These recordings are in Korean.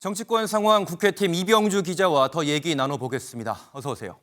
정치권 상황 국회팀 이병주 기자와 더 얘기 나눠보겠습니다. 어서 오세요.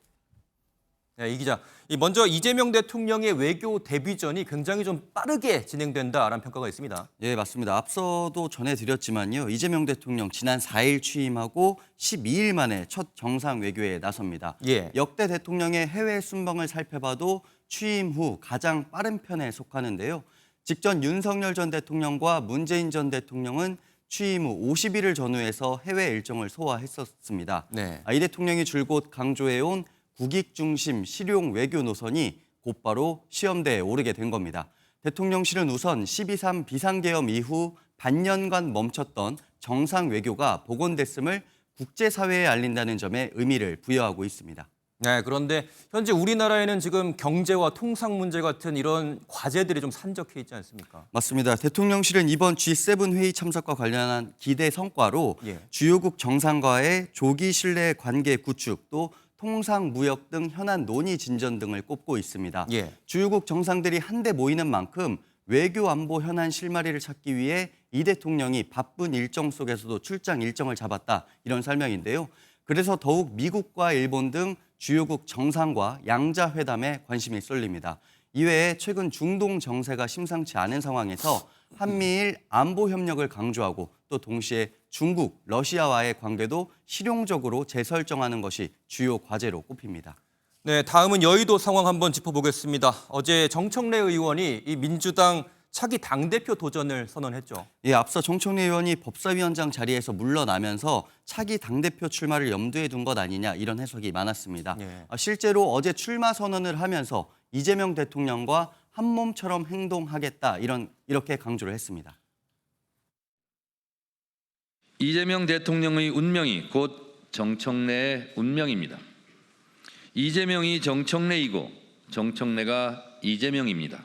네, 이 기자, 먼저 이재명 대통령의 외교 데뷔전이 굉장히 좀 빠르게 진행된다라는 평가가 있습니다. 예, 맞습니다. 앞서도 전해드렸지만요. 이재명 대통령 지난 4일 취임하고 12일 만에 첫 정상 외교에 나섭니다. 예. 역대 대통령의 해외 순방을 살펴봐도 취임 후 가장 빠른 편에 속하는데요. 직전 윤석열 전 대통령과 문재인 전 대통령은 취임 후 50일을 전후해서 해외 일정을 소화했었습니다. 네. 이 대통령이 줄곧 강조해온 국익 중심 실용 외교 노선이 곧바로 시험대에 오르게 된 겁니다. 대통령실은 우선 12.3 비상계엄 이후 반년간 멈췄던 정상 외교가 복원됐음을 국제사회에 알린다는 점에 의미를 부여하고 있습니다. 네, 그런데 현재 우리나라에는 지금 경제와 통상 문제 같은 이런 과제들이 좀 산적해 있지 않습니까? 맞습니다. 대통령실은 이번 G7 회의 참석과 관련한 기대 성과로 주요국 정상과의 조기 신뢰 관계 구축, 또 통상 무역 등 현안 논의 진전 등을 꼽고 있습니다. 주요국 정상들이 한데 모이는 만큼 외교 안보 현안 실마리를 찾기 위해 이 대통령이 바쁜 일정 속에서도 출장 일정을 잡았다, 이런 설명인데요. 그래서 더욱 미국과 일본 등 주요국 정상과 양자 회담에 관심이 쏠립니다. 이외에 최근 중동 정세가 심상치 않은 상황에서 한미일 안보 협력을 강조하고 또 동시에 중국, 러시아와의 관계도 실용적으로 재설정하는 것이 주요 과제로 꼽힙니다. 네, 다음은 여의도 상황 한번 짚어보겠습니다. 어제 정청래 의원이 이 민주당 차기 당대표 도전을 선언했죠. 예, 앞서 정청래 의원이 법사위원장 자리에서 물러나면서 차기 당대표 출마를 염두에 둔 것 아니냐, 이런 해석이 많았습니다. 실제로 어제 출마 선언을 하면서 이재명 대통령과 한 몸처럼 행동하겠다, 이렇게 강조를 했습니다. 이재명 대통령의 운명이 곧 정청래의 운명입니다. 이재명이 정청래이고 정청래가 이재명입니다.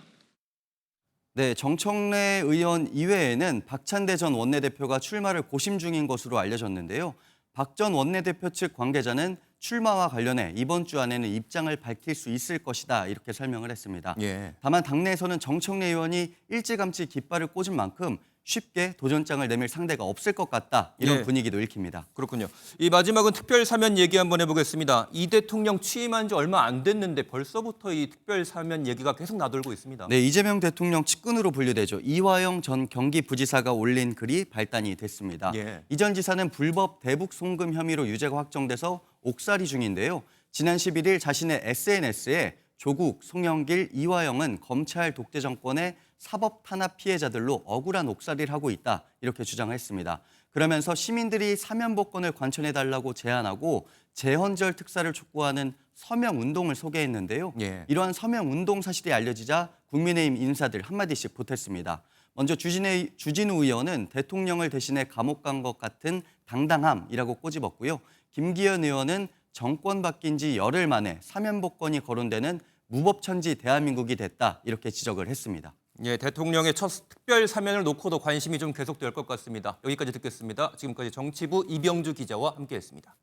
네, 정청래 의원 이외에는 박찬대 전 원내대표가 출마를 고심 중인 것으로 알려졌는데요. 박 전 원내대표 측 관계자는 출마와 관련해 이번 주 안에는 입장을 밝힐 수 있을 것이다, 이렇게 설명을 했습니다. 다만 당내에서는 정청래 의원이 일찌감치 깃발을 꽂은 만큼 쉽게 도전장을 내밀 상대가 없을 것 같다, 이런 분위기도 읽힙니다. 그렇군요. 이 마지막은 특별 사면 얘기 한번 해보겠습니다. 이 대통령 취임한 지 얼마 안 됐는데 벌써부터 이 특별 사면 얘기가 계속 나돌고 있습니다. 네, 이재명 대통령 측근으로 분류되죠. 이화영 전 경기부지사가 올린 글이 발단이 됐습니다. 이 전 지사는 불법 대북 송금 혐의로 유죄가 확정돼서 옥살이 중인데요. 지난 11일 자신의 SNS에 조국, 송영길, 이화영은 검찰 독재 정권의 사법 탄압 피해자들로 억울한 옥살이를 하고 있다, 이렇게 주장했습니다. 그러면서 시민들이 사면복권을 관철해달라고 제안하고 재헌절 특사를 촉구하는 서명운동을 소개했는데요. 이러한 서명운동 사실이 알려지자 국민의힘 인사들 한마디씩 보탰습니다. 먼저 주진우 의원은 대통령을 대신해 감옥 간 것 같은 당당함이라고 꼬집었고요. 김기현 의원은 정권 바뀐 지 열흘 만에 사면복권이 거론되는 무법천지 대한민국이 됐다, 이렇게 지적을 했습니다. 대통령의 첫 특별 사면을 놓고도 관심이 좀 계속될 것 같습니다. 여기까지 듣겠습니다. 지금까지 정치부 이병주 기자와 함께했습니다.